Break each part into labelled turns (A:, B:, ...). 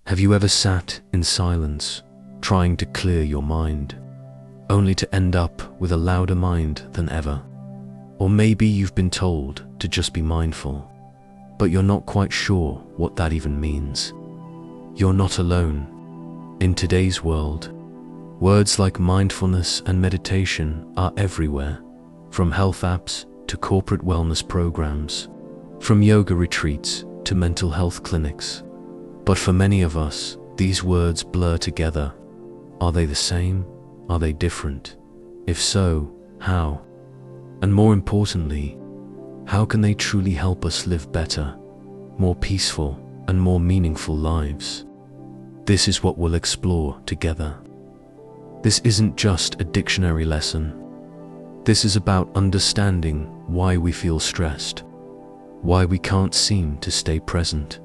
A: Have you ever sat in silence, trying to clear your mind, only to end up with a louder mind than ever? Or maybe you've been told to just be mindful, but you're not quite sure what that even means. You're not alone. In today's world, words like mindfulness and meditation are everywhere, from health apps to corporate wellness programs, from yoga retreats to mental health clinics. But for many of us, these words blur together. Are they the same? Are they different? If so, how? And more importantly, how can they truly help us live better, more peaceful, and more meaningful lives? This is what we'll explore together. This isn't just a dictionary lesson. This is about understanding why we feel stressed, why we can't seem to stay present,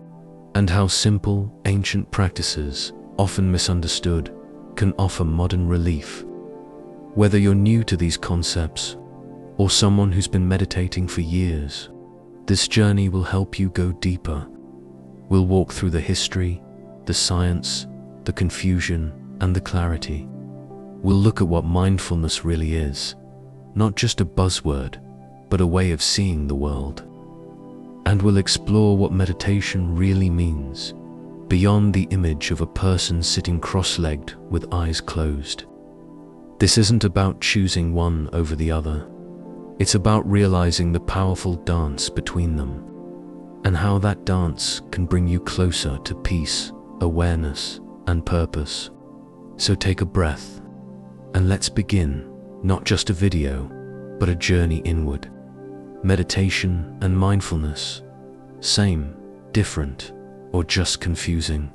A: and how simple, ancient practices, often misunderstood, can offer modern relief. Whether you're new to these concepts or someone who's been meditating for years, this journey will help you go deeper. We'll walk through the history, the science, the confusion, and the clarity. We'll look at what mindfulness really is, not just a buzzword, but a way of seeing the world. And we'll explore what meditation really means, beyond the image of a person sitting cross-legged with eyes closed. This isn't about choosing one over the other. It's about realizing the powerful dance between them, and how that dance can bring you closer to peace, awareness, and purpose. So take a breath, and let's begin, not just a video, but a journey inward. Meditation and mindfulness, same, different, or just confusing?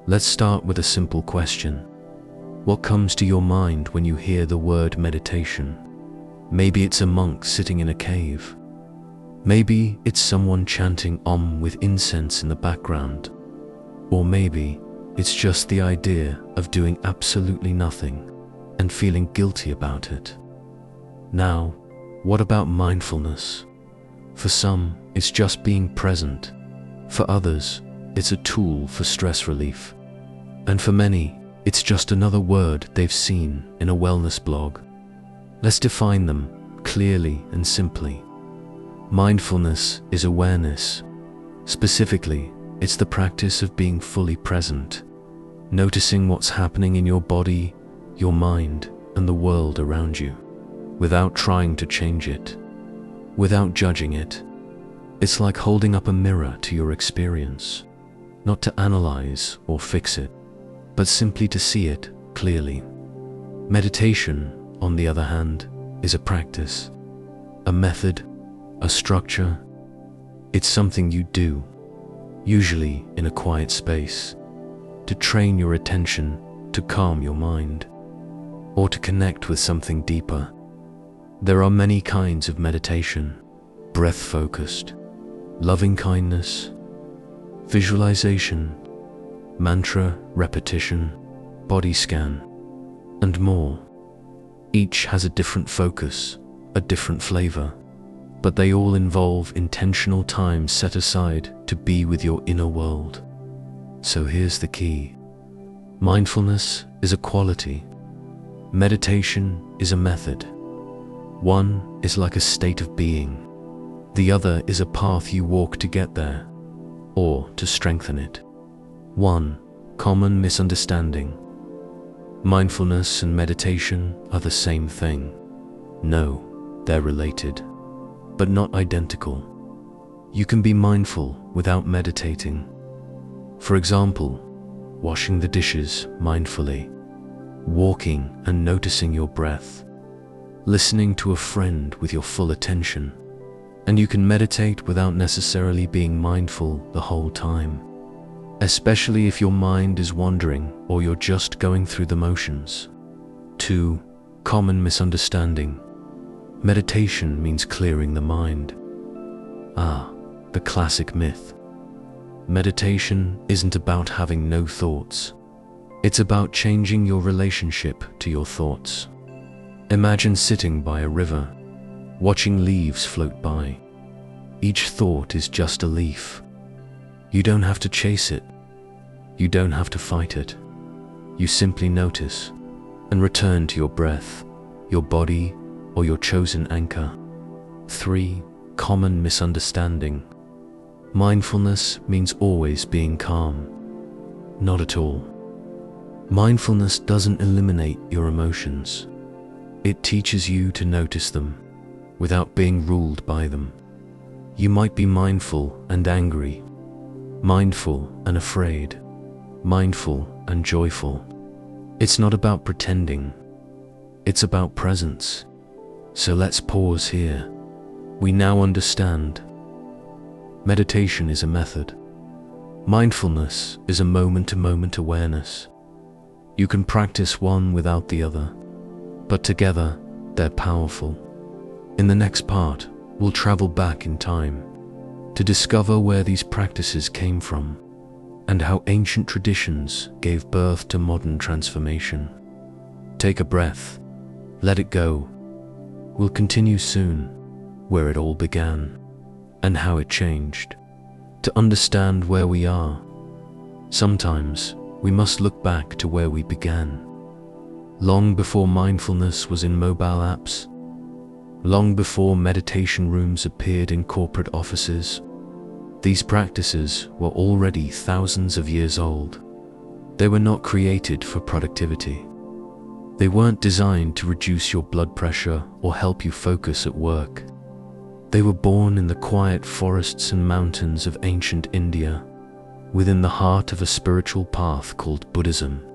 A: Let's start with a simple question. What comes to your mind when you hear the word meditation? Maybe it's a monk sitting in a cave. Maybe it's someone chanting Om with incense in the background. Or maybe it's just the idea of doing absolutely nothing and feeling guilty about it. Now, what about mindfulness? For some, it's just being present. For others, it's a tool for stress relief. And for many, it's just another word they've seen in a wellness blog. Let's define them clearly and simply. Mindfulness is awareness. Specifically, it's the practice of being fully present, noticing what's happening in your body, your mind, and the world around you, without trying to change it, without judging it. It's like holding up a mirror to your experience, not to analyze or fix it, but simply to see it clearly. Meditation, on the other hand, is a practice, a method, a structure. It's something you do, usually in a quiet space, to train your attention, to calm your mind, or to connect with something deeper. There are many kinds of meditation: breath-focused, loving-kindness, visualization, mantra repetition, body scan, and more. Each has a different focus, a different flavor, but they all involve intentional time set aside to be with your inner world. So here's the key. Mindfulness is a quality. Meditation is a method. One is like a state of being. The other is a path you walk to get there, or to strengthen it. 1. Common misunderstanding. Mindfulness and meditation are the same thing. No, they're related, but not identical. You can be mindful without meditating. For example, washing the dishes mindfully, walking and noticing your breath, listening to a friend with your full attention. And you can meditate without necessarily being mindful the whole time, especially if your mind is wandering or you're just going through the motions. 2. Common misunderstanding. Meditation means clearing the mind. The classic myth. Meditation isn't about having no thoughts. It's about changing your relationship to your thoughts. Imagine sitting by a river, watching leaves float by. Each thought is just a leaf. You don't have to chase it. You don't have to fight it. You simply notice and return to your breath, your body, or your chosen anchor. 3. Common misunderstanding. Mindfulness means always being calm. Not at all. Mindfulness doesn't eliminate your emotions. It teaches you to notice them without being ruled by them. You might be mindful and angry, mindful and afraid, mindful and joyful. It's not about pretending. It's about presence. So let's pause here. We now understand. Meditation is a method. Mindfulness is a moment-to-moment awareness. You can practice one without the other, but together they're powerful. In the next part, we'll travel back in time to discover where these practices came from and how ancient traditions gave birth to modern transformation. Take a breath, let it go. We'll continue soon where it all began and how it changed. To understand where we are, sometimes we must look back to where we began. Long before mindfulness was in mobile apps, long before meditation rooms appeared in corporate offices, these practices were already thousands of years old. They were not created for productivity. They weren't designed to reduce your blood pressure or help you focus at work. They were born in the quiet forests and mountains of ancient India, within the heart of a spiritual path called Buddhism.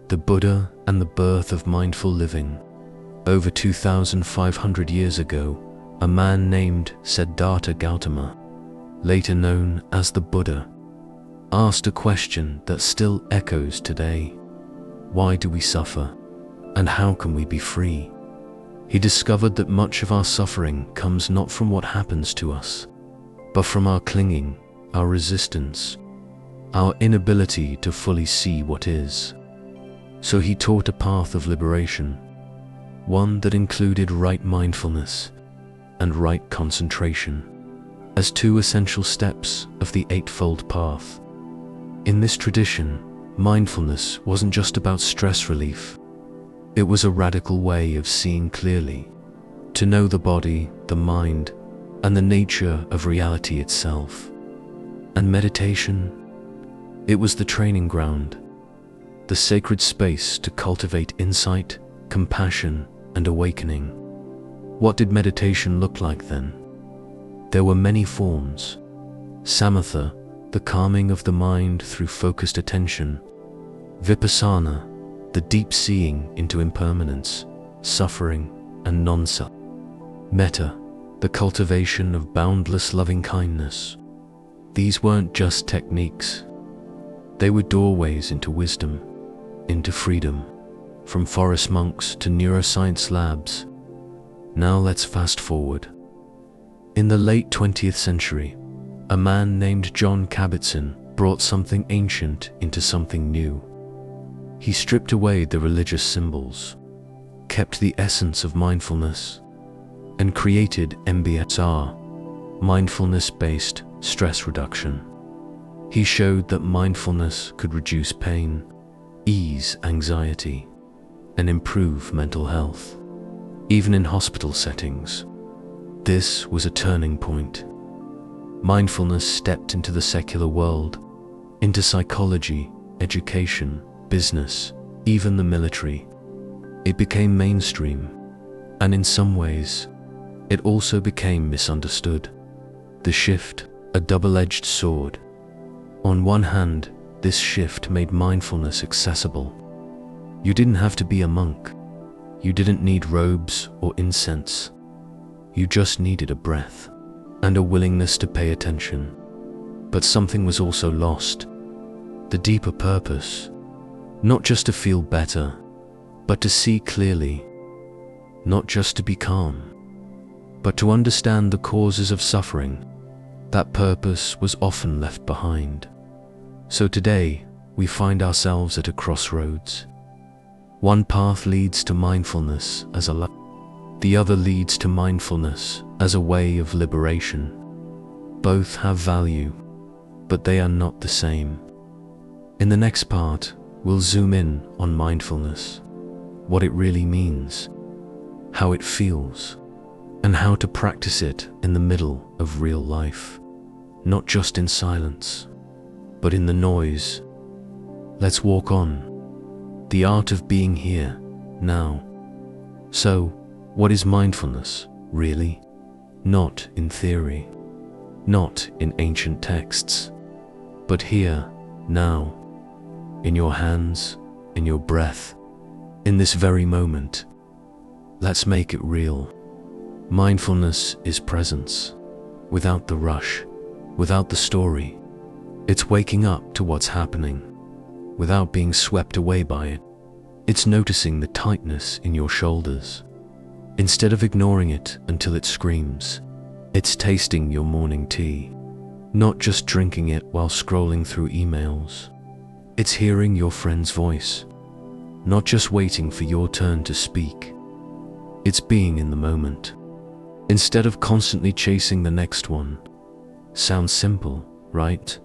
A: The Buddha and the birth of mindful living. Over 2,500 years ago, a man named Siddhartha Gautama, later known as the Buddha, asked a question that still echoes today. Why do we suffer? And how can we be free? He discovered that much of our suffering comes not from what happens to us, but from our clinging, our resistance, our inability to fully see what is. So he taught a path of liberation, one that included right mindfulness and right concentration as two essential steps of the Eightfold Path. In this tradition, mindfulness wasn't just about stress relief. It was a radical way of seeing clearly, to know the body, the mind, and the nature of reality itself. And meditation, it was the training ground, the sacred space to cultivate insight, compassion, and awakening. What did meditation look like then? There were many forms. Samatha, the calming of the mind through focused attention. Vipassana, the deep seeing into impermanence, suffering, and non-self. Metta, the cultivation of boundless loving kindness. These weren't just techniques. They were doorways into wisdom, into freedom, from forest monks to neuroscience labs. Now let's fast forward. In the late 20th century, a man named John Kabat-Zinn brought something ancient into something new. He stripped away the religious symbols, kept the essence of mindfulness, and created MBSR, mindfulness-based stress reduction. He showed that mindfulness could reduce pain, ease anxiety, and improve mental health, even in hospital settings. This was a turning point. Mindfulness stepped into the secular world, into psychology, education, business, even the military. It became mainstream, and in some ways, it also became misunderstood. The shift, a double-edged sword. On one hand, this shift made mindfulness accessible. You didn't have to be a monk. You didn't need robes or incense. You just needed a breath and a willingness to pay attention. But something was also lost. The deeper purpose. Not just to feel better, but to see clearly. Not just to be calm, but to understand the causes of suffering. That purpose was often left behind. So today, we find ourselves at a crossroads. One path leads to mindfulness as a life. The other leads to mindfulness as a way of liberation. Both have value, but they are not the same. In the next part, we'll zoom in on mindfulness, what it really means, how it feels, and how to practice it in the middle of real life, not just in silence, but in the noise. Let's walk on. The art of being here, now. So, what is mindfulness, really? Not in theory, not in ancient texts, but here, now, in your hands, in your breath, in this very moment. Let's make it real. Mindfulness is presence, without the rush, without the story. It's waking up to what's happening, without being swept away by it. It's noticing the tightness in your shoulders. Instead of ignoring it until it screams, it's tasting your morning tea, not just drinking it while scrolling through emails. It's hearing your friend's voice, not just waiting for your turn to speak. It's being in the moment, instead of constantly chasing the next one. Sounds simple, right?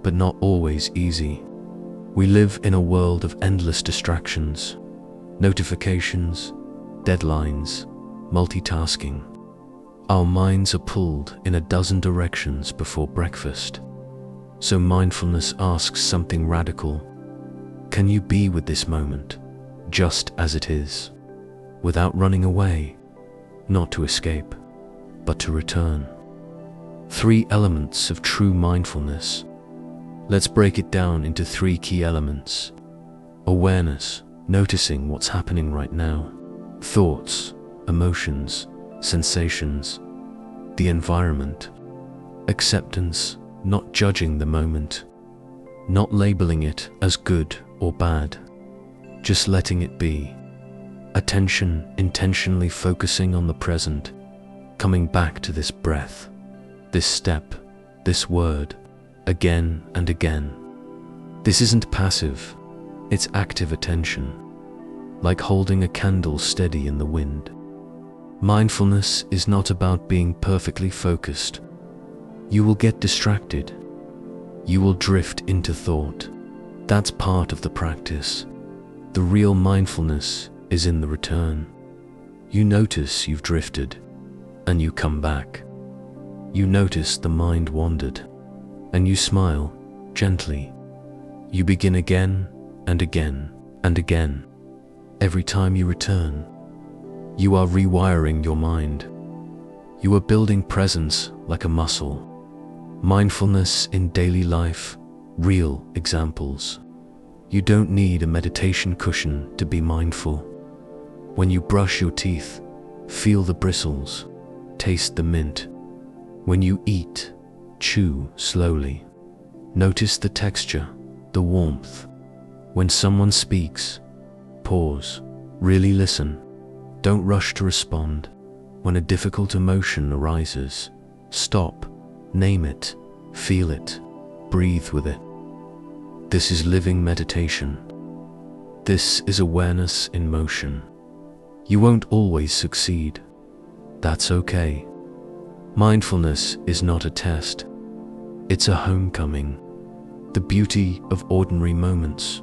A: But not always easy. We live in a world of endless distractions, notifications, deadlines, multitasking. Our minds are pulled in a dozen directions before breakfast. So mindfulness asks something radical. Can you be with this moment, just as it is, without running away, not to escape, but to return? 3 elements of true mindfulness. Let's break it down into 3 key elements. Awareness, noticing what's happening right now. Thoughts, emotions, sensations, the environment. Acceptance, not judging the moment, not labeling it as good or bad, just letting it be. Attention, intentionally focusing on the present, coming back to this breath, this step, this word, again and again. This isn't passive, it's active attention, like holding a candle steady in the wind. Mindfulness is not about being perfectly focused. You will get distracted. You will drift into thought. That's part of the practice. The real mindfulness is in the return. You notice you've drifted, and you come back. You notice the mind wandered, and you smile gently. You begin again and again and again. Every time you return, you are rewiring your mind. You are building presence like a muscle. Mindfulness in daily life, real examples. You don't need a meditation cushion to be mindful. When you brush your teeth, feel the bristles, taste the mint. When you eat, chew slowly. Notice the texture, the warmth. When someone speaks, pause, really listen. Don't rush to respond. When a difficult emotion arises, stop, name it, feel it, breathe with it. This is living meditation. This is awareness in motion. You won't always succeed. That's okay. Mindfulness is not a test. It's a homecoming. The beauty of ordinary moments.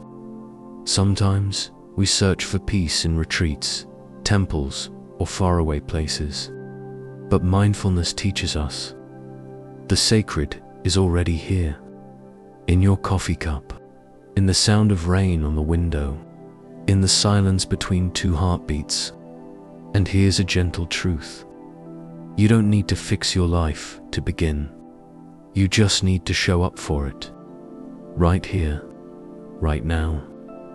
A: Sometimes we search for peace in retreats, temples, or faraway places. But mindfulness teaches us the sacred is already here, in your coffee cup, in the sound of rain on the window, in the silence between 2 heartbeats. And here's a gentle truth. You don't need to fix your life to begin. You just need to show up for it. Right here, right now.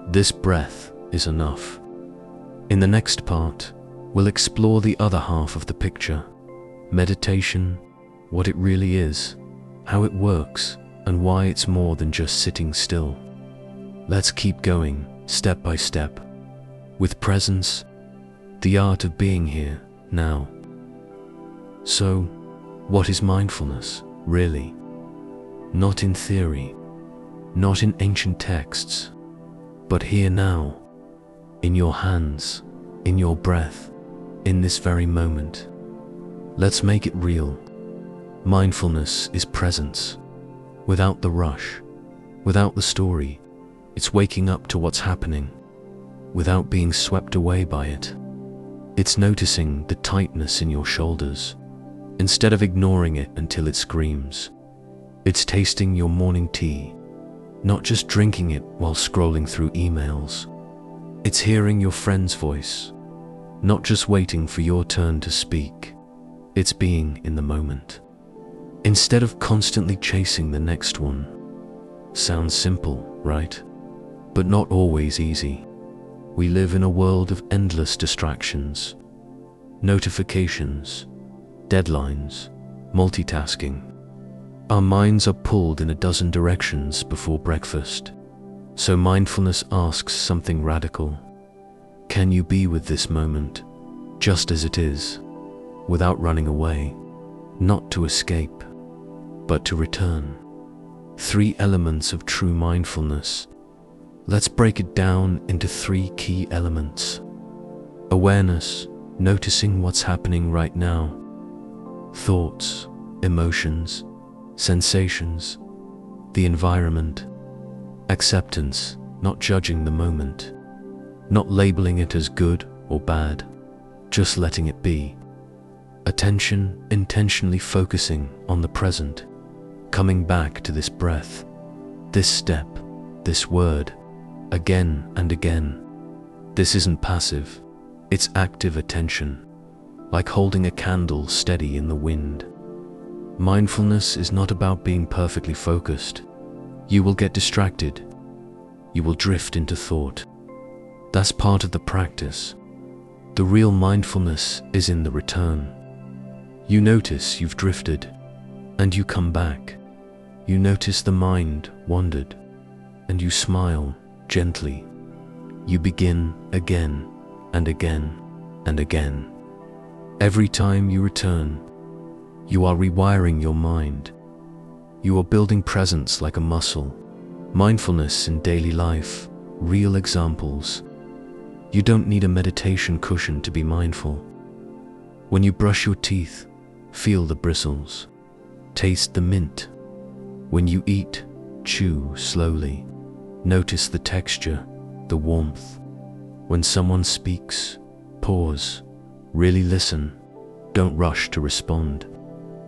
A: This breath is enough. In the next part, we'll explore the other half of the picture. Meditation, what it really is, how it works, and why it's more than just sitting still. Let's keep going, step by step, with presence, the art of being here, now. So, what is mindfulness, really? Not in theory, not in ancient texts, but here now, in your hands, in your breath, in this very moment. Let's make it real. Mindfulness is presence, without the rush, without the story, It's waking up to what's happening without being swept away by it. It's noticing the tightness in your shoulders instead of ignoring it until it screams. It's tasting your morning tea, not just drinking it while scrolling through emails. It's hearing your friend's voice, not just waiting for your turn to speak. It's being in the moment, instead of constantly chasing the next one. Sounds simple, right? But not always easy. We live in a world of endless distractions, notifications, deadlines, multitasking. Our minds are pulled in a dozen directions before breakfast. So mindfulness asks something radical. Can you be with this moment, just as it is, without running away, not to escape, but to return? 3 elements of true mindfulness. Let's break it down into 3 key elements. Awareness, noticing what's happening right now. Thoughts, emotions, sensations, the environment. Acceptance, not judging the moment, not labeling it as good or bad, just letting it be. Attention, intentionally focusing on the present, coming back to this breath, this step, this word, again and again. This isn't passive, it's active attention, like holding a candle steady in the wind. Mindfulness is not about being perfectly focused. You will get distracted. You will drift into thought. That's part of the practice. The real mindfulness is in the return. You notice you've drifted, and you come back. You notice the mind wandered, and you smile gently. You begin again and again and again. Every time you return, you are rewiring your mind. You are building presence like a muscle. Mindfulness in daily life, real examples. You don't need a meditation cushion to be mindful. When you brush your teeth, feel the bristles. Taste the mint. When you eat, chew slowly. Notice the texture, the warmth. When someone speaks, pause. Really listen. Don't rush to respond.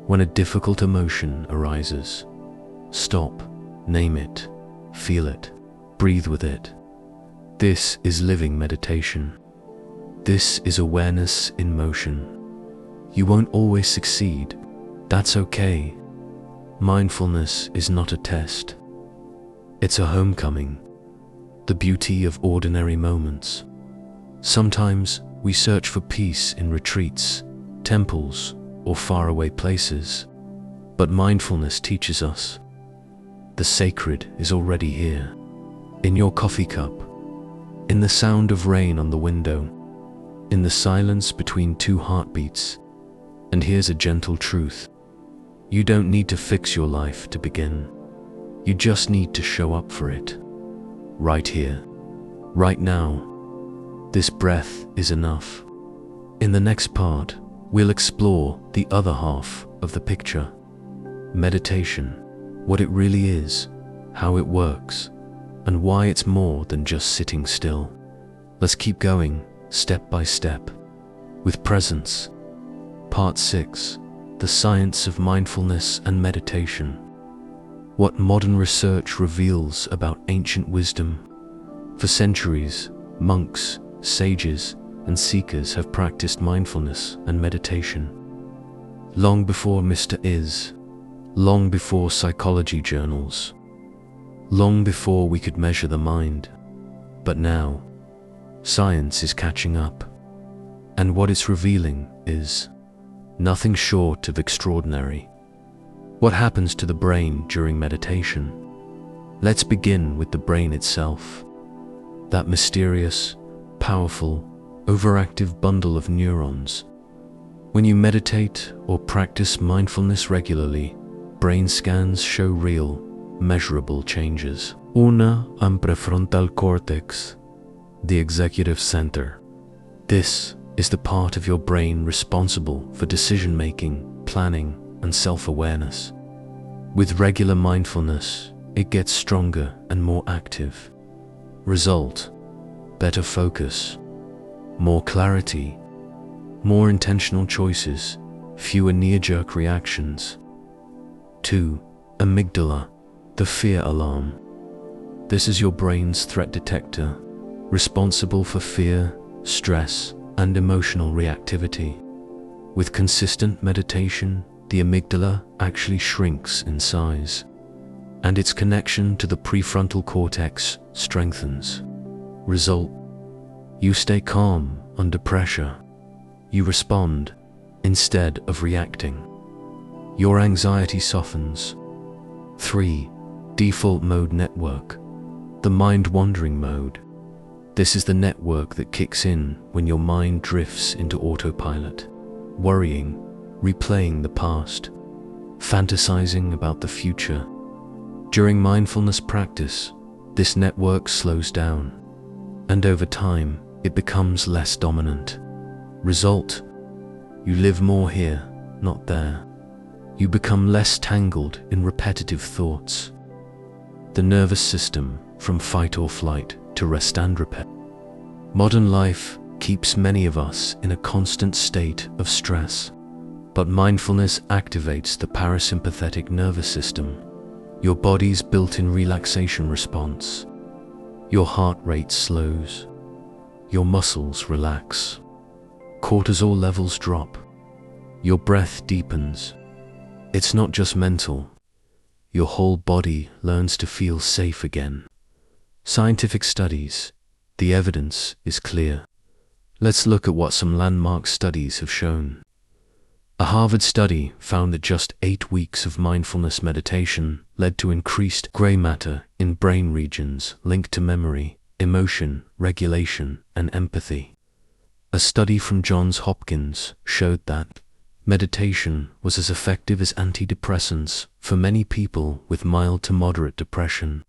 A: When a difficult emotion arises, stop, name it, feel it, breathe with it. This is living meditation. This is awareness in motion. You won't always succeed. That's okay. Mindfulness is not a test. It's a homecoming, the beauty of ordinary moments. Sometimes we search for peace in retreats, temples, or faraway places, but mindfulness teaches us the sacred is already here, in your coffee cup, in the sound of rain on the window, in the silence between 2 heartbeats. And here's a gentle truth. You don't need to fix your life to begin. You just need to show up for it. Right here, right now. This breath is enough. In the next part, we'll explore the other half of the picture. Meditation, what it really is, how it works, and why it's more than just sitting still. Let's keep going, step by step, with presence. Part 6, the science of mindfulness and meditation. What modern research reveals about ancient wisdom. For centuries, monks, sages, and seekers have practiced mindfulness and meditation. Long before Mr. Is, long before psychology journals, long before we could measure the mind. But now, science is catching up, and what it's revealing is nothing short of extraordinary. What happens to the brain during meditation? Let's begin with the brain itself, that mysterious, powerful, overactive bundle of neurons. When you meditate or practice mindfulness regularly, brain scans show real, measurable changes. Una, prefrontal cortex, the executive center. This is the part of your brain responsible for decision-making, planning, and self-awareness. With regular mindfulness, it gets stronger and more active. Result: better focus, more clarity, more intentional choices, fewer knee-jerk reactions. 2. Amygdala, the fear alarm. This is your brain's threat detector, responsible for fear, stress, and emotional reactivity. With consistent meditation, the amygdala actually shrinks in size, and its connection to the prefrontal cortex strengthens. Result: you stay calm under pressure. You respond instead of reacting. Your anxiety softens. 3. Default mode network, the mind-wandering mode. This is the network that kicks in when your mind drifts into autopilot, worrying, replaying the past, fantasizing about the future. During mindfulness practice, this network slows down, and over time, it becomes less dominant. Result: you live more here, not there. You become less tangled in repetitive thoughts. The nervous system, from fight or flight to rest and repair. Modern life keeps many of us in a constant state of stress, but mindfulness activates the parasympathetic nervous system, your body's built-in relaxation response. Your heart rate slows, your muscles relax, cortisol levels drop, your breath deepens. It's not just mental. Your whole body learns to feel safe again. Scientific studies, the evidence is clear. Let's look at what some landmark studies have shown. A Harvard study found that just 8 weeks of mindfulness meditation led to increased gray matter in brain regions linked to memory, emotion, regulation, and empathy. A study from Johns Hopkins showed that meditation was as effective as antidepressants for many people with mild to moderate depression.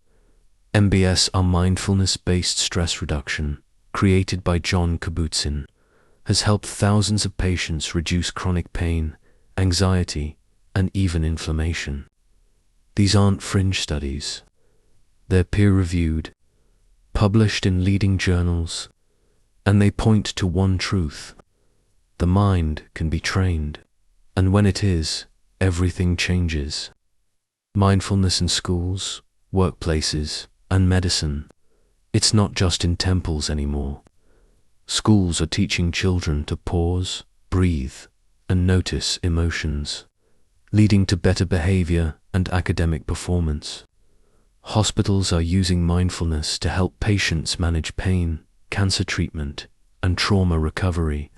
A: MBS, or mindfulness-based stress reduction, created by John Kabat-Zinn, has helped thousands of patients reduce chronic pain, anxiety, and even inflammation. These aren't fringe studies. They're peer-reviewed, published in leading journals, and they point to one truth: the mind can be trained, and when it is, everything changes. Mindfulness in schools, workplaces, and medicine. It's not just in temples anymore. Schools are teaching children to pause, breathe, and notice emotions, leading to better behavior and academic performance. Hospitals are using mindfulness to help patients manage pain, cancer treatment, and trauma recovery.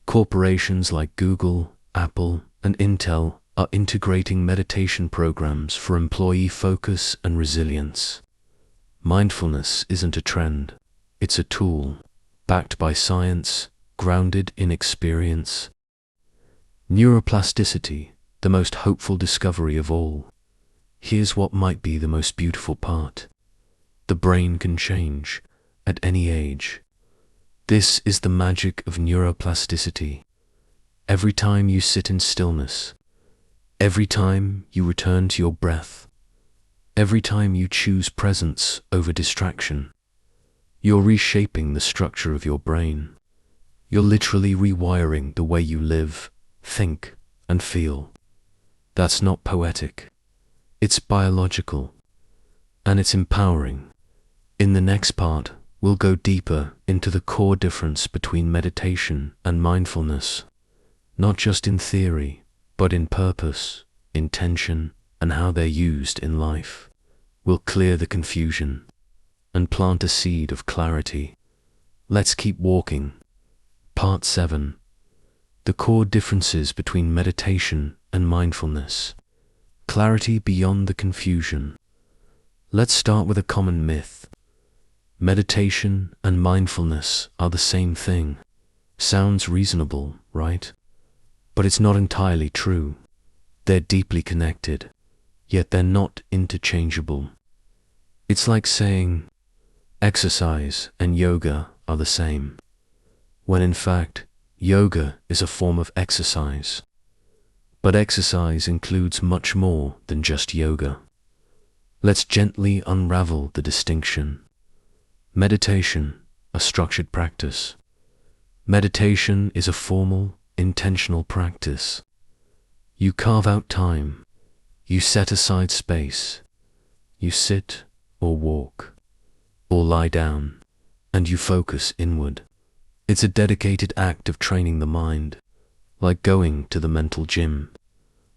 A: Corporations like Google, Apple, and Intel are integrating meditation programs for employee focus and resilience. Mindfulness isn't a trend, it's a tool, backed by science, grounded in experience. Neuroplasticity, the most hopeful discovery of all. Here's what might be the most beautiful part. The brain can change, at any age. This is the magic of neuroplasticity. Every time you sit in stillness, every time you return to your breath, every time you choose presence over distraction, you're reshaping the structure of your brain. You're literally rewiring the way you live, think, and feel. That's not poetic. It's biological, and it's empowering. In the next part, we'll go deeper into the core difference between meditation and mindfulness, not just in theory, but in purpose, intention, and how they're used in life. We'll clear the confusion and plant a seed of clarity. Let's keep walking. Part 7. The core differences between meditation and mindfulness. Clarity beyond the confusion. Let's start with a common myth. Meditation and mindfulness are the same thing. Sounds reasonable, right? But it's not entirely true. They're deeply connected, yet they're not interchangeable. It's like saying exercise and yoga are the same, when in fact, yoga is a form of exercise. But exercise includes much more than just yoga. Let's gently unravel the distinction. Meditation, a structured practice. Meditation is a formal, intentional practice. You carve out time, you set aside space, you sit or walk, or lie down, and you focus inward. It's a dedicated act of training the mind, like going to the mental gym.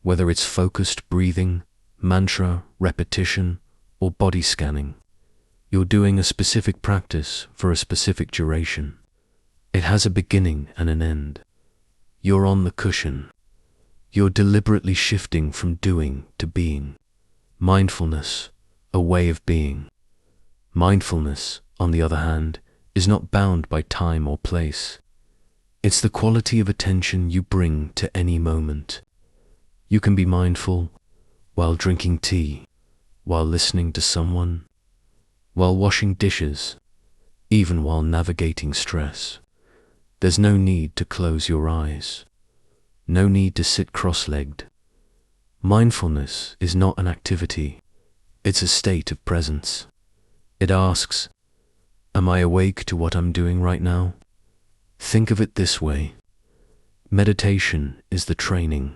A: Whether it's focused breathing, mantra, repetition, or body scanning, you're doing a specific practice for a specific duration. It has a beginning and an end. You're on the cushion. You're deliberately shifting from doing to being. Mindfulness, a way of being. Mindfulness, on the other hand, is not bound by time or place. It's the quality of attention you bring to any moment. You can be mindful while drinking tea, while listening to someone, while washing dishes, even while navigating stress. There's no need to close your eyes. No need to sit cross-legged. Mindfulness is not an activity. It's a state of presence. It asks, am I awake to what I'm doing right now? Think of it this way. Meditation is the training.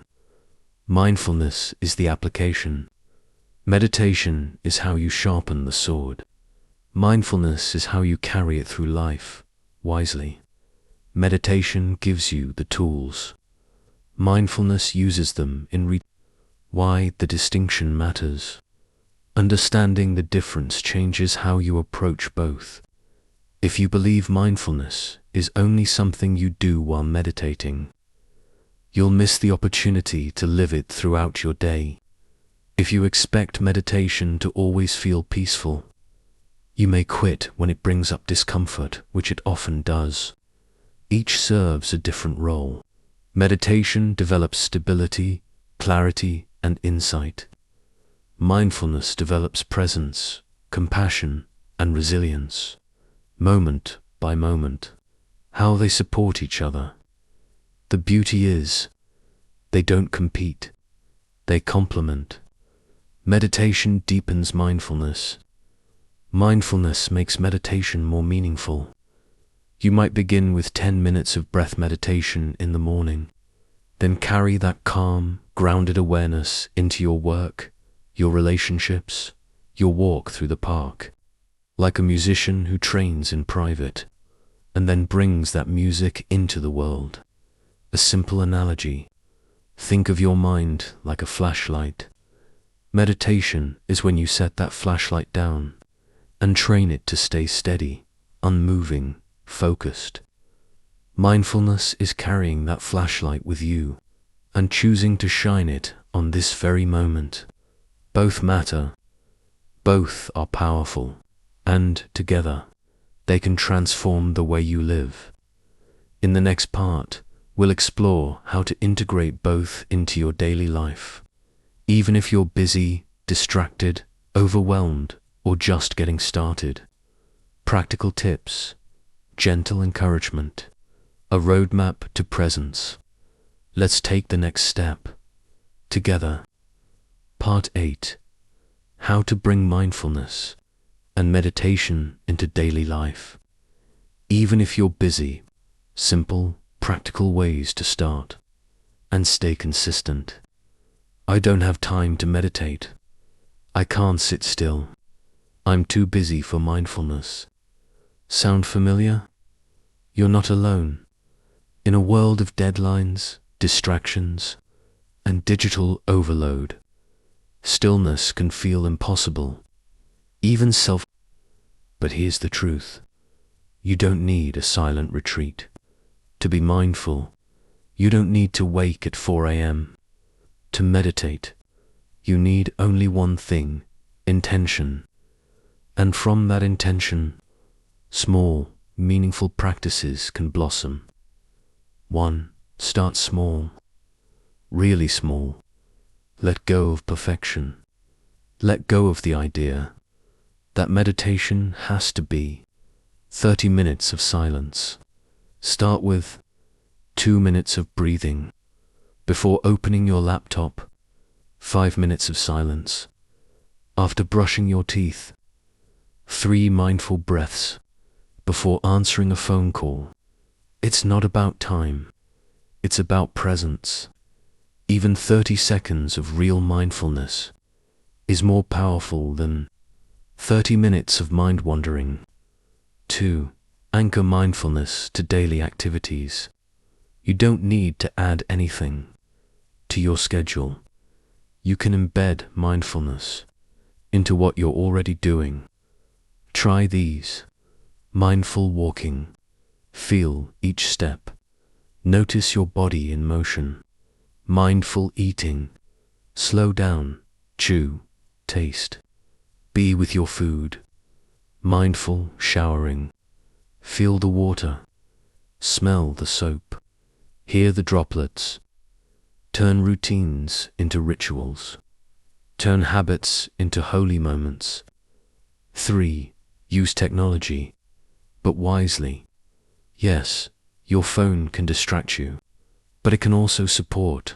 A: Mindfulness is the application. Meditation is how you sharpen the sword. Mindfulness is how you carry it through life, wisely. Meditation gives you the tools. Mindfulness uses them in Why the distinction matters. Understanding the difference changes how you approach both. If you believe mindfulness is only something you do while meditating, you'll miss the opportunity to live it throughout your day. If you expect meditation to always feel peaceful, you may quit when it brings up discomfort, which it often does. Each serves a different role. Meditation develops stability, clarity, and insight. Mindfulness develops presence, compassion, and resilience, moment by moment. How they support each other. The beauty is, they don't compete, they complement. Meditation deepens mindfulness. Mindfulness makes meditation more meaningful. You might begin with 10 minutes of breath meditation in the morning, then carry that calm, grounded awareness into your work, your relationships, your walk through the park. Like a musician who trains in private, and then brings that music into the world. A simple analogy. Think of your mind like a flashlight. Meditation is when you set that flashlight down and train it to stay steady, unmoving, focused. Mindfulness is carrying that flashlight with you and choosing to shine it on this very moment. Both matter. Both are powerful. And together, they can transform the way you live. In the next part, we'll explore how to integrate both into your daily life. Even if you're busy, distracted, overwhelmed, or just getting started. Practical tips, gentle encouragement, a roadmap to presence. Let's take the next step. Together. Part 8. How to bring mindfulness and meditation into daily life. Even if you're busy, simple, practical ways to start and stay consistent. I don't have time to meditate. I can't sit still. I'm too busy for mindfulness. Sound familiar? You're not alone. In a world of deadlines, distractions, and digital overload, stillness can feel impossible, even But here's the truth. You don't need a silent retreat. To be mindful, you don't need to wake at 4 a.m. To meditate, you need only one thing, intention. And from that intention, small, meaningful practices can blossom. 1. Start small. Really small. Let go of perfection. Let go of the idea that meditation has to be 30 minutes of silence. Start with 2 minutes of breathing. Before opening your laptop, 5 minutes of silence. After brushing your teeth, 3 mindful breaths before answering a phone call. It's not about time. It's about presence. Even 30 seconds of real mindfulness is more powerful than 30 minutes of mind wandering. 2. Anchor mindfulness to daily activities. You don't need to add anything to your schedule. You can embed mindfulness into what you're already doing. Try these. Mindful walking. Feel each step. Notice your body in motion. Mindful eating. Slow down, chew, taste. Be with your food. Mindful showering. Feel the water. Smell the soap. Hear the droplets. Turn routines into rituals. Turn habits into holy moments. 3. Use technology, but wisely. Yes, your phone can distract you, but it can also support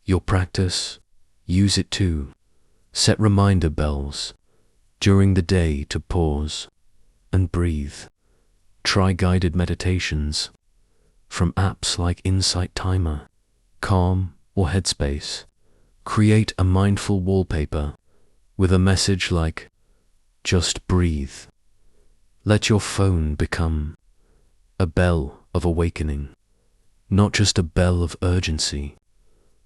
A: your practice. Use it too. Set reminder bells during the day to pause and breathe. Try guided meditations from apps like Insight Timer, Calm, or Headspace. Create a mindful wallpaper with a message like, "Just breathe." Let your phone become a bell of awakening, not just a bell of urgency.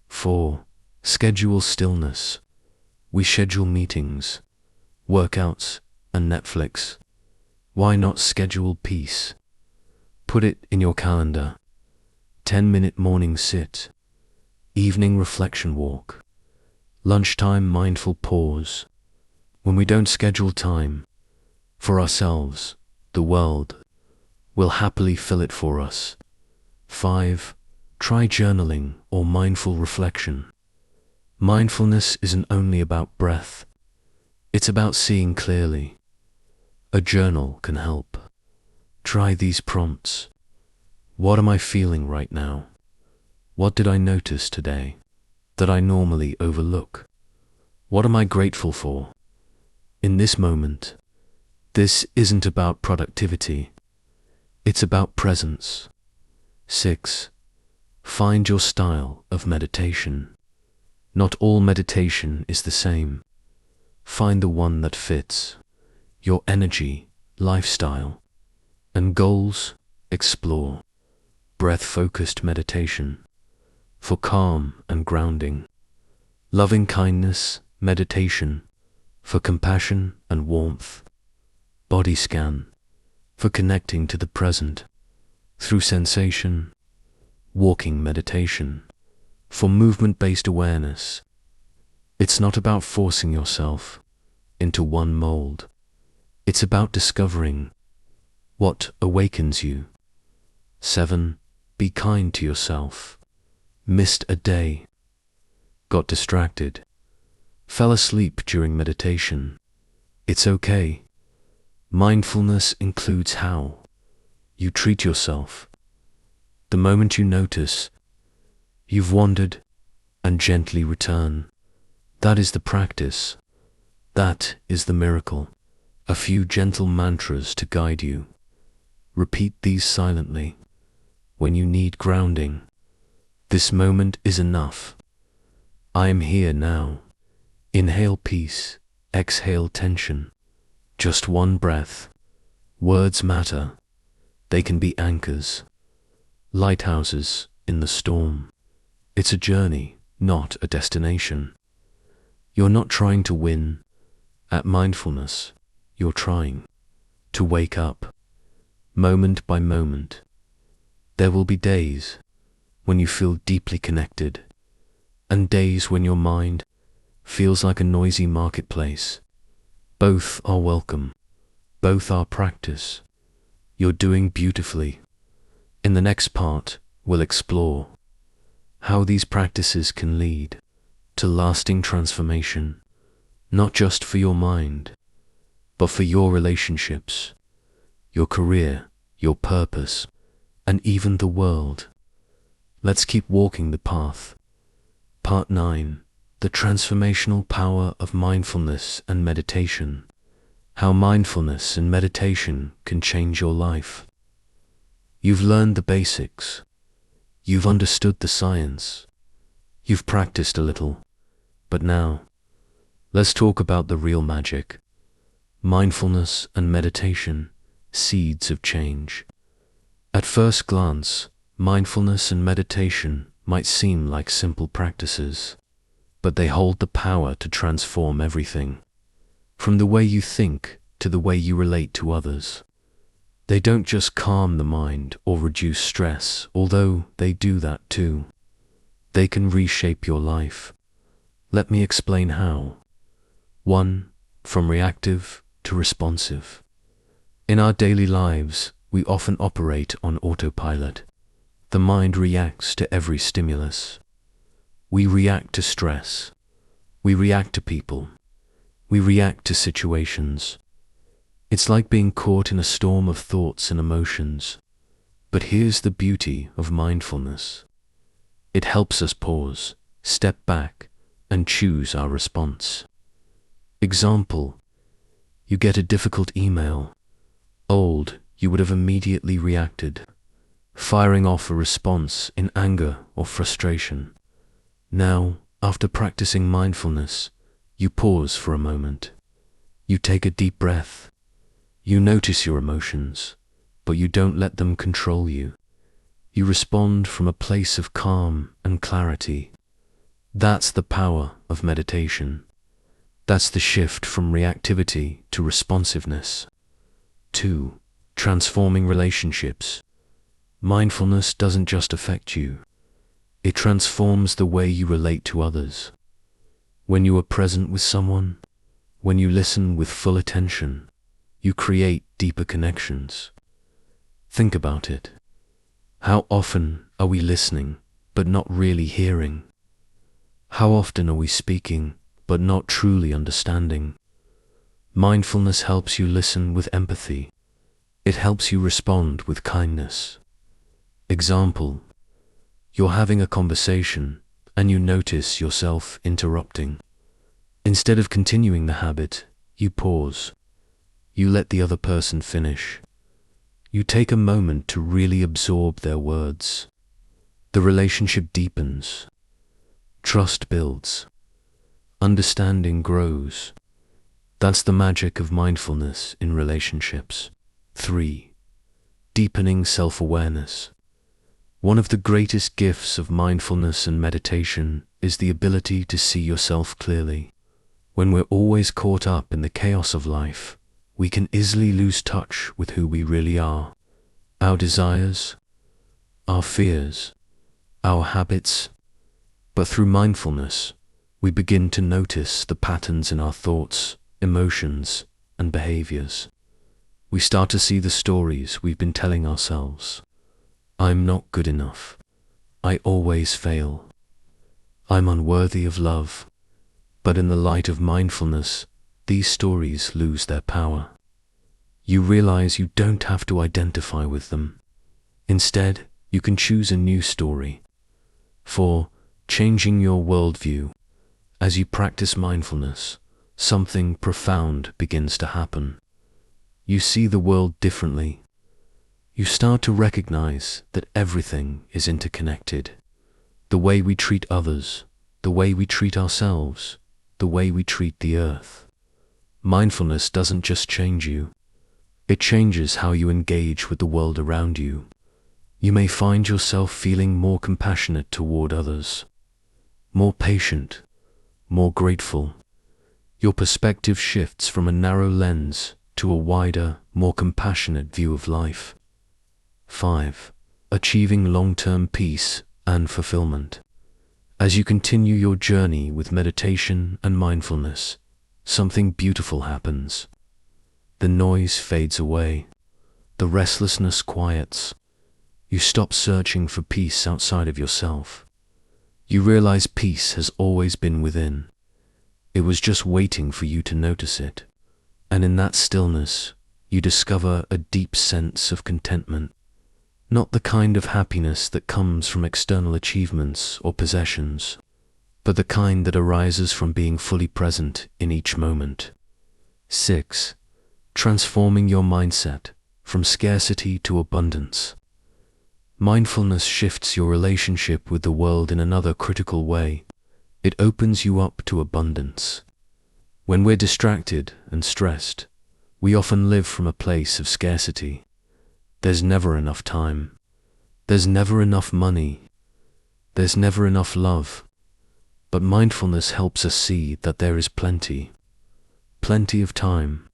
A: 4. Schedule stillness. We schedule meetings, workouts, and Netflix. Why not schedule peace? Put it in your calendar. 10-minute morning sit, evening reflection walk, lunchtime mindful pause. When we don't schedule time for ourselves, the world will happily fill it for us. 5. Try journaling or mindful reflection. Mindfulness isn't only about breath. It's about seeing clearly. A journal can help. Try these prompts. What am I feeling right now? What did I notice today that I normally overlook? What am I grateful for in this moment? This isn't about productivity. It's about presence. 6. Find your style of meditation. Not all meditation is the same. Find the one that fits your energy, lifestyle, and goals. Explore breath-focused meditation for calm and grounding. Loving kindness meditation for compassion and warmth. Body scan for connecting to the present through sensation. Walking meditation for movement-based awareness. It's not about forcing yourself into one mold. It's about discovering what awakens you. 7. Be kind to yourself. Missed a day. Got distracted. Fell asleep during meditation. It's okay. Mindfulness includes how you treat yourself. The moment you notice you've wandered and gently return. That is the practice. That is the miracle. A few gentle mantras to guide you. Repeat these silently when you need grounding. This moment is enough. I am here now. Inhale peace, exhale tension. Just one breath. Words matter. They can be anchors, lighthouses in the storm. It's a journey, not a destination. You're not trying to win at mindfulness. You're trying to wake up, moment by moment. There will be days when you feel deeply connected, and days when your mind feels like a noisy marketplace. Both are welcome. Both are practice. You're doing beautifully. In the next part, we'll explore how these practices can lead to lasting transformation, not just for your mind, but for your relationships, your career, your purpose, and even the world. Let's keep walking the path. Part 9. The transformational power of mindfulness and meditation. how mindfulness and meditation can change your life. You've learned the basics. You've understood the science. You've practiced a little. But now, let's talk about the real magic. Mindfulness and meditation, seeds of change. At first glance, mindfulness and meditation might seem like simple practices, but they hold the power to transform everything, from the way you think to the way you relate to others. They don't just calm the mind or reduce stress, although they do that too. They can reshape your life. Let me explain how. 1. From reactive to responsive. In our daily lives, we often operate on autopilot. The mind reacts to every stimulus. We react to stress. We react to people. We react to situations. It's like being caught in a storm of thoughts and emotions. But here's the beauty of mindfulness. It helps us pause, step back, and choose our response. Example: you get a difficult email. Old, you would have immediately reacted, firing off a response in anger or frustration. Now, after practicing mindfulness, you pause for a moment. You take a deep breath. You notice your emotions, but you don't let them control you. You respond from a place of calm and clarity. That's the power of meditation. That's the shift from reactivity to responsiveness. 2. Transforming relationships. Mindfulness doesn't just affect you. It transforms the way you relate to others. When you are present with someone, when you listen with full attention, you create deeper connections. Think about it. How often are we listening, but not really hearing? How often are we speaking, but not truly understanding? Mindfulness helps you listen with empathy. It helps you respond with kindness. Example: you're having a conversation, and you notice yourself interrupting. Instead of continuing the habit, you pause. You let the other person finish. You take a moment to really absorb their words. The relationship deepens. Trust builds. Understanding grows. That's the magic of mindfulness in relationships. 3. Deepening self-awareness. One of the greatest gifts of mindfulness and meditation is the ability to see yourself clearly. When we're always caught up in the chaos of life, we can easily lose touch with who we really are. Our desires, our fears, our habits. But through mindfulness, we begin to notice the patterns in our thoughts, emotions, and behaviors. We start to see the stories we've been telling ourselves. I'm not good enough. I always fail. I'm unworthy of love. But in the light of mindfulness, these stories lose their power. You realize you don't have to identify with them. Instead, you can choose a new story. 4. Changing your worldview. As you practice mindfulness, something profound begins to happen. You see the world differently. You start to recognize that everything is interconnected. The way we treat others, the way we treat ourselves, the way we treat the earth. Mindfulness doesn't just change you. It changes how you engage with the world around you. You may find yourself feeling more compassionate toward others, more patient, more grateful. Your perspective shifts from a narrow lens to a wider, more compassionate view of life. 5. Achieving long-term peace and fulfillment. As you continue your journey with meditation and mindfulness, something beautiful happens. The noise fades away. The restlessness quiets. You stop searching for peace outside of yourself. You realize peace has always been within. It was just waiting for you to notice it. And in that stillness, you discover a deep sense of contentment. Not the kind of happiness that comes from external achievements or possessions, but the kind that arises from being fully present in each moment. 6. transforming your mindset from scarcity to abundance. Mindfulness shifts your relationship with the world in another critical way. It opens you up to abundance. When we're distracted and stressed, we often live from a place of scarcity. There's never enough time. There's never enough money. There's never enough love. But mindfulness helps us see that there is plenty. Plenty of time.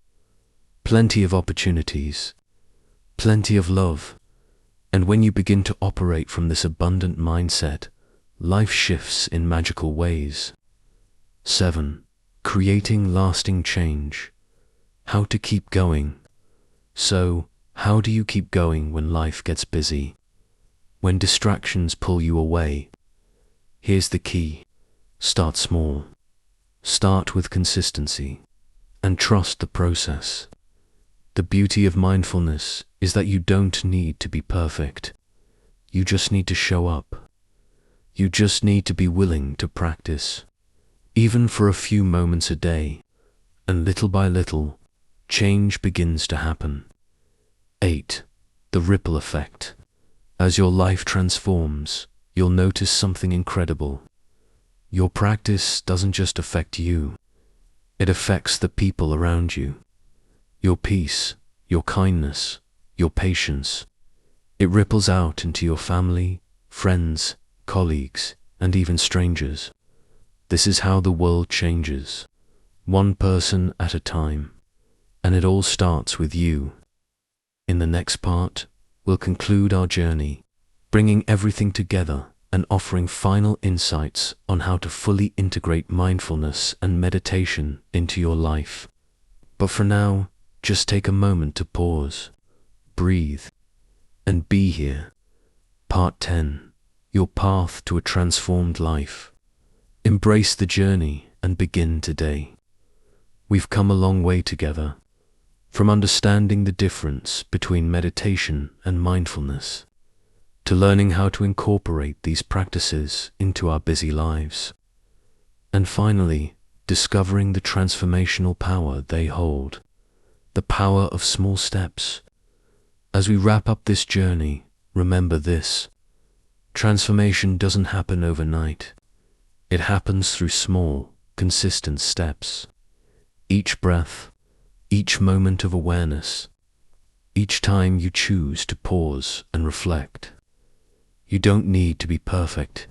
A: Plenty of opportunities. Plenty of love. And when you begin to operate from this abundant mindset, life shifts in magical ways. 7. Creating lasting change. How to keep going. So, how do you keep going when life gets busy? When distractions pull you away? Here's the key. Start small. Start with consistency. And trust the process. The beauty of mindfulness is that you don't need to be perfect. You just need to show up. You just need to be willing to practice, even for a few moments a day, and little by little, change begins to happen. 8. The ripple effect. As your life transforms, you'll notice something incredible. Your practice doesn't just affect you, it affects the people around you. Your peace, your kindness, your patience. It ripples out into your family, friends, colleagues, and even strangers. This is how the world changes, one person at a time. And it all starts with you. In the next part, we'll conclude our journey, bringing everything together and offering final insights on how to fully integrate mindfulness and meditation into your life. But for now, just take a moment to pause, breathe, and be here. Part 10. Your path to a transformed life. Embrace the journey and begin today. We've come a long way together, from understanding the difference between meditation and mindfulness, to learning how to incorporate these practices into our busy lives, and finally, discovering the transformational power they hold, the power of small steps. As we wrap up this journey, remember this: transformation doesn't happen overnight. It happens through small, consistent steps. Each breath, each moment of awareness, each time you choose to pause and reflect. You don't need to be perfect.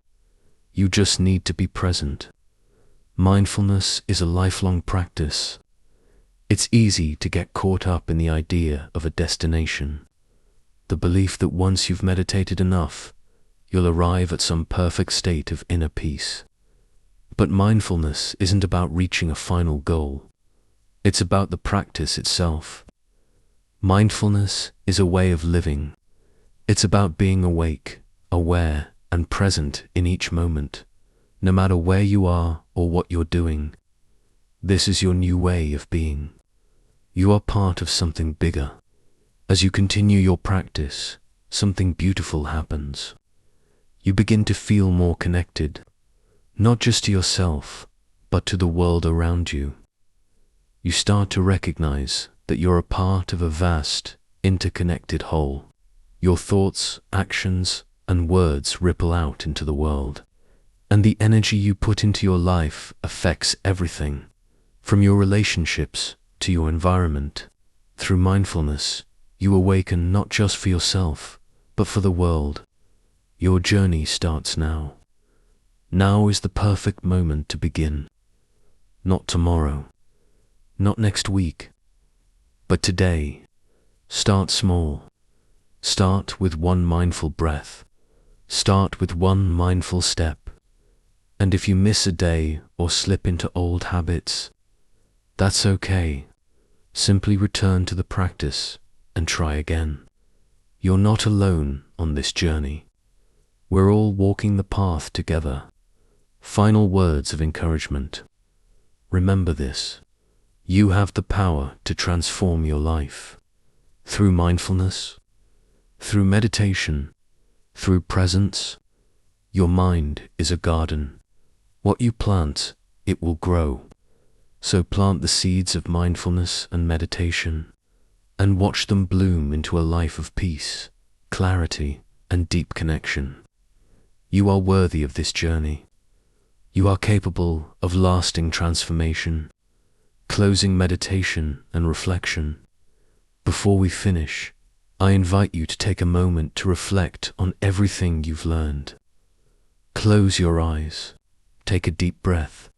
A: You just need to be present. Mindfulness is a lifelong practice. It's easy to get caught up in the idea of a destination, the belief that once you've meditated enough, you'll arrive at some perfect state of inner peace. But mindfulness isn't about reaching a final goal. It's about the practice itself. Mindfulness is a way of living. It's about being awake, aware, and present in each moment, no matter where you are or what you're doing. This is your new way of being. You are part of something bigger. As you continue your practice, something beautiful happens. You begin to feel more connected, not just to yourself, but to the world around you. You start to recognize that you're a part of a vast, interconnected whole. Your thoughts, actions, and words ripple out into the world, and the energy you put into your life affects everything, from your relationships to your environment. Through mindfulness, you awaken not just for yourself, but for the world. Your journey starts now. Now is the perfect moment to begin. Not tomorrow, not next week, but today. Start small. Start with one mindful breath. Start with one mindful step. And if you miss a day or slip into old habits, that's okay. Simply return to the practice and try again. You're not alone on this journey. We're all walking the path together. Final words of encouragement. Remember this: you have the power to transform your life. Through mindfulness, through meditation, through presence. Your mind is a garden. What you plant, it will grow. So plant the seeds of mindfulness and meditation. and watch them bloom into a life of peace, clarity, and deep connection. You are worthy of this journey. You are capable of lasting transformation. Closing meditation and reflection. Before we finish, I invite you to take a moment to reflect on everything you've learned. Close your eyes, take a deep breath,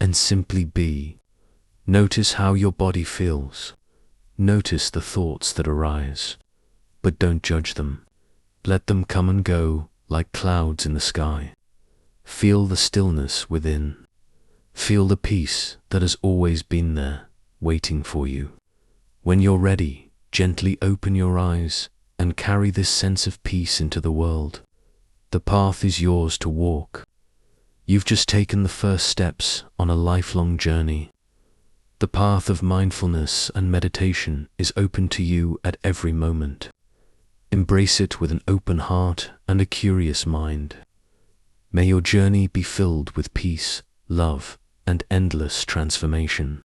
A: and simply be. Notice how your body feels. Notice the thoughts that arise, but don't judge them. Let them come and go like clouds in the sky. Feel the stillness within. Feel the peace that has always been there, waiting for you. When you're ready, gently open your eyes and carry this sense of peace into the world. The path is yours to walk. You've just taken the first steps on a lifelong journey. The path of mindfulness and meditation is open to you at every moment. Embrace it with an open heart and a curious mind. May your journey be filled with peace, love, and endless transformation.